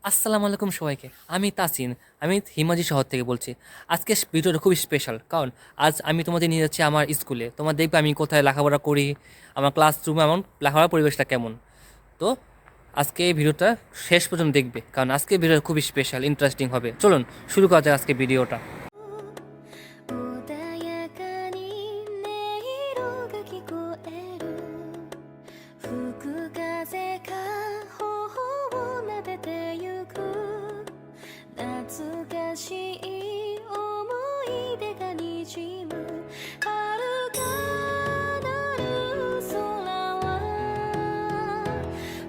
আসসালামু আলাইকুম সবাইকে। আমি তাসিন। আমি হিমাজি শহর থেকে বলছি। আজকে ভিডিওটা খুবই স্পেশাল, কারণ আজ আমি তোমাদের নিয়ে যাচ্ছি আমার স্কুলে। তোমার দেখবে আমি কোথায় লেখাপড়া করি, আমার ক্লাসরুমে আমার লেখাপড়ার পরিবেশটা কেমন। তো আজকে এই ভিডিওটা শেষ পর্যন্ত দেখবে, কারণ আজকে ভিডিওটা খুবই স্পেশাল, ইন্টারেস্টিং হবে। চলুন শুরু করা যাক আজকে ভিডিওটা। 穏やかに音色が聞こえる吹く風が頬を撫でてゆく懐かしい思い出がにじむ遥かなる空は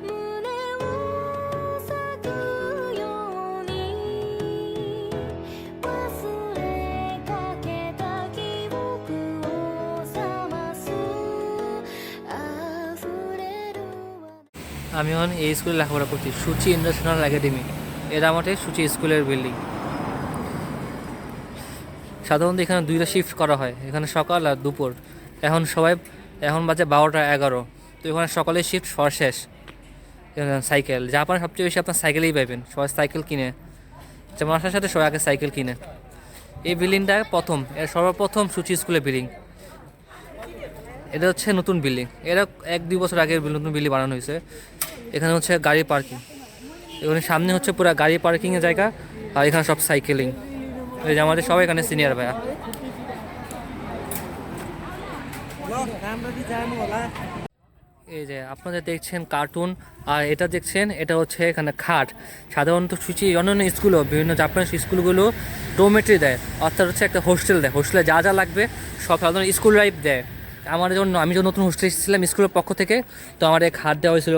胸を咲くように忘れかけた記憶を覚ます溢れる আমি এখন এই স্কুলে লেখাপড়া করছি, সূচি ইন্টারন্যাশনাল একাডেমি। এটা আমাদের সূচি স্কুলের বিল্ডিং। সাধারণত এখানে দুইটা শিফট করা হয়, এখানে সকাল আর দুপুর। এখন বাজে 12টা 11। তো এখানে সকালের শিফট শেষ। এখানে সাইকেল, জাপানে সবচেয়ে বেশি আপনার সাইকেলেই পাবেন, সবাই সাইকেল কিনে। যেমন আসার সাথে সবাই আগে সাইকেল কিনে। এই বিল্ডিংটা সর্বপ্রথম সূচি স্কুলের বিল্ডিং। এটা হচ্ছে নতুন বিল্ডিং, এটা 1-2 বছর আগের নতুন বিল্ডিং বানানো হয়েছে। এখানে হচ্ছে গাড়ি পার্কিং, এখানে সামনে হচ্ছে পুরো গাড়ি পার্কিংয়ের জায়গা, আর এখানে সব সাইকেলিং। এই যে আমাদের সবাই এখানে সিনিয়র ভাইয়া। এই যে আপনারা দেখছেন কার্টুন, আর এটা দেখছেন এটা হচ্ছে এখানে খাট। সাধারণত সূচি অন্যান্য স্কুলও, বিভিন্ন জাপানিজ স্কুলগুলো ডোমেট্রি দেয়, অর্থাৎ হচ্ছে একটা হোস্টেল দেয়। হোস্টেলে যা যা লাগবে সব সাধারণ স্কুল লাইফ দেয়। আমার জন্য, আমি যখন নতুন হোস্টেলে এসেছিলাম স্কুলের পক্ষ থেকে, তো আমার এই খাট দেওয়া হয়েছিল।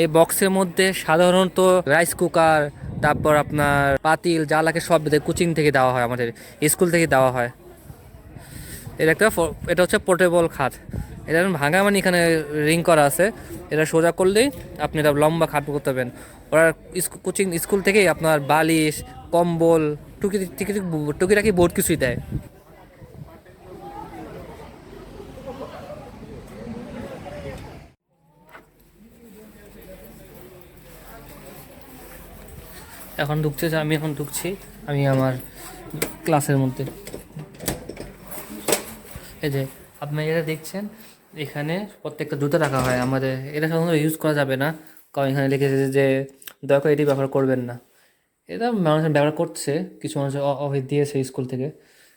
এই বক্সের মধ্যে সাধারণত রাইস কুকার, তারপর আপনার পাতিল যা লাগে সব কোচিং থেকে দেওয়া হয়, আমাদের স্কুল থেকে দেওয়া হয়। এটা হচ্ছে পোর্টেবল খাট। এটা ভাঙা মানে এখানে রিং করা আছে, এটা সোজা করলেই আপনি এটা লম্বা খাট করতে পারবেন। ওরা কোচিং স্কুল থেকেই আপনার বালিশ, কম্বল, টুকিটাকি বহুত কিছুই দেয়। আমি এখন ঢুকছি আমি আমার ক্লাসের মধ্যে। এই যে আপনি এটা দেখছেন, এখানে প্রত্যেকটা জুতো রাখা হয় আমাদের। এটা সাধারণত ইউজ করা যাবে না, কারণ এখানে লিখেছে যে দয়া করে এটি ব্যবহার করবেন না। এটা মানুষ ব্যবহার করছে, কিছু মানুষ অফিস দিয়েছে স্কুল থেকে,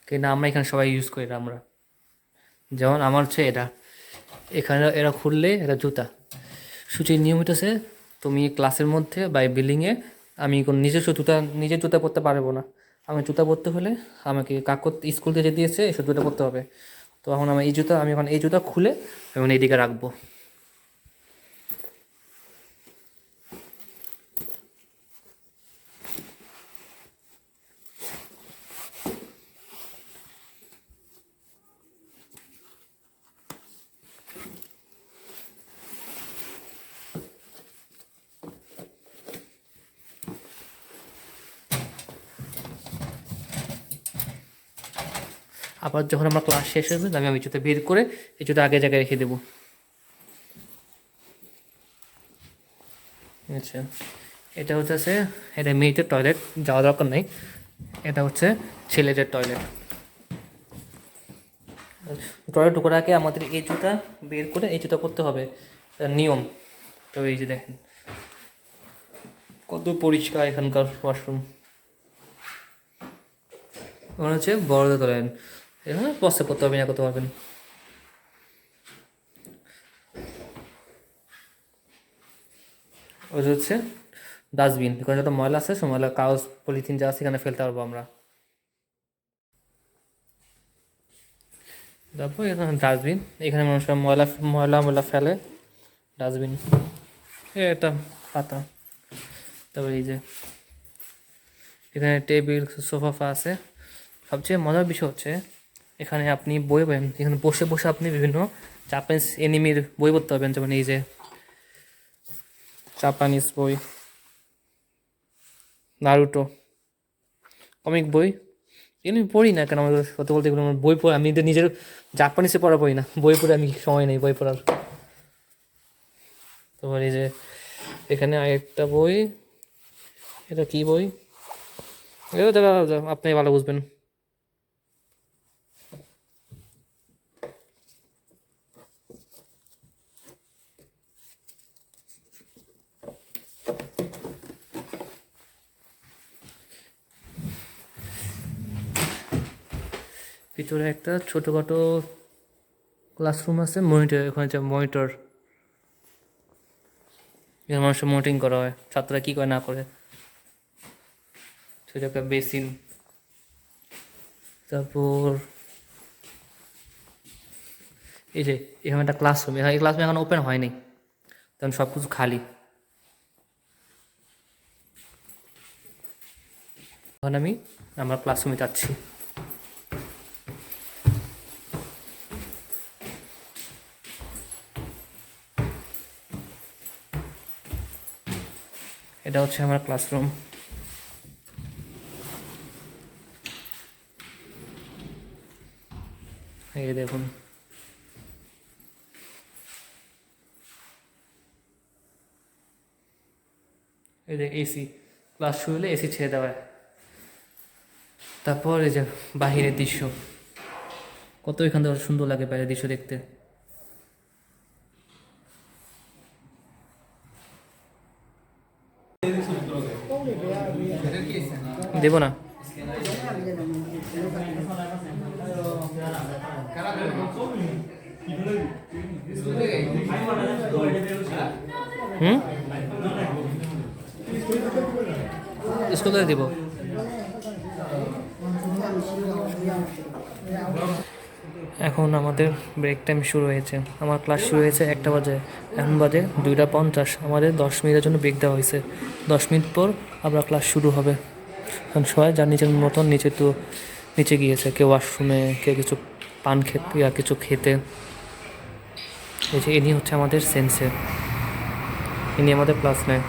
কিন্তু আমরা এখানে সবাই ইউজ করি এটা আমরা। যেমন আমার হচ্ছে এটা, এখানে এরা খুললে এটা জুতা। সূচির নিয়ম হইতেছে, তুমি ক্লাসের মধ্যে বা বিল্ডিংয়ে, আমি কোনো নিজের জুতা পরতে পারবো না। আমি জুতা পরতে হলে আমাকে কাকত স্কুল থেকে দিয়েছে এসব জুতা পরতে হবে। তো এখন আমি এখন এই জুতা খুলে আমি এইদিকে রাখবো। আবার যখন আমার ক্লাস শেষ হবে, আমি জুতা বের করে এই জুতা আগে জায়গায় রেখে দেবো। আচ্ছা, এটা হচ্ছে এটা মেয়েদের টয়লেট, যাওয়া দরকার নেই। এটা হচ্ছে ছেলেদের টয়লেট। টয়লেট ঢোকার আগে আমাদের এই জুতা বের করে এই জুতা করতে হবে, নিয়ম। তো এই যে দেখেন কত পরিষ্কার এখানকার ওয়াশরুম। ওখানে হচ্ছে বড়দের টয়লেট, এখানে বসতে করতে হবে না, করতে পারবেন। ওই হচ্ছে ডাস্টবিন, এখানে যত ময়লা আছে সব ময়লা, কাগজ পলিথিন যা আছে এখানে ফেলতে পারবো আমরা। তারপর এখানে ডাস্টবিন, এখানে মানুষ ময়লা ময়লা ময়লা ফেলে, ডাস্টবিন। এটা পাতা। তারপর এই যে এখানে টেবিল সোফা আছে। সবচেয়ে মজার বিষয় হচ্ছে এখানে আপনি বই পাবেন, এখানে বসে বসে আপনি বিভিন্ন জাপানিজ এনিমির বই পড়তে পারবেন। যেমন এই যে জাপানিজ বই, নারুটো, কমিক বই। এগুলো আমি পড়ি না, কেন আমাদের সত্যি বলতে এগুলো আমার বই পড়ে, আমি নিজের জাপানিসে পড়া পড়ি না, বই পড়ে আমি সময় নেই বই পড়ার। তোমার এই যে এখানে আরেকটা বই, এটা কি বই? এটা দাদা আপনি ভালো বুঝবেন। ভিতরে একটা ছোটোখাটো ক্লাসরুম আছে, মনিটর, ওখানে যে মনিটর, এখানে মানুষের মনিটরিং করা হয় ছাত্ররা কী করে না করে। ছোটো একটা বেসিন, তারপর এই যে এখানে একটা ক্লাসরুম, এই ক্লাসরুম এখন ওপেন হয়নি, তখন সব কিছু খালি। এখন আমি আমার ক্লাসরুমে যাচ্ছি। এটা হচ্ছে আমার ক্লাসরুম। এই দেখুন, এই যে এসি, ক্লাস শুরু হলে এসি ছেড়ে দেওয়া হয়। তারপর এই যে বাহিরের দৃশ্য, কত এখান থেকে সুন্দর লাগে বাইরের দৃশ্য দেখতে। দেবো না? হুম, স্কুলে দিব। এখন আমাদের ব্রেক টাইম শুরু হয়েছে। আমার ক্লাস শুরু হয়েছে 1টা বাজে, এখন বাজে 2টা 50। আমাদের 10 মিনিটের জন্য ব্রেক দেওয়া হয়েছে। 10 মিনিট পর আবার ক্লাস শুরু হবে। এখন সবাই যার নিজের মতন নিচে গিয়েছে, কেউ ওয়াশরুমে, কেউ কিছু পান খেতে, কিছু খেতে। এই যে ইনি হচ্ছে আমাদের সেন্সে, ইনি আমাদের ক্লাস নেয়।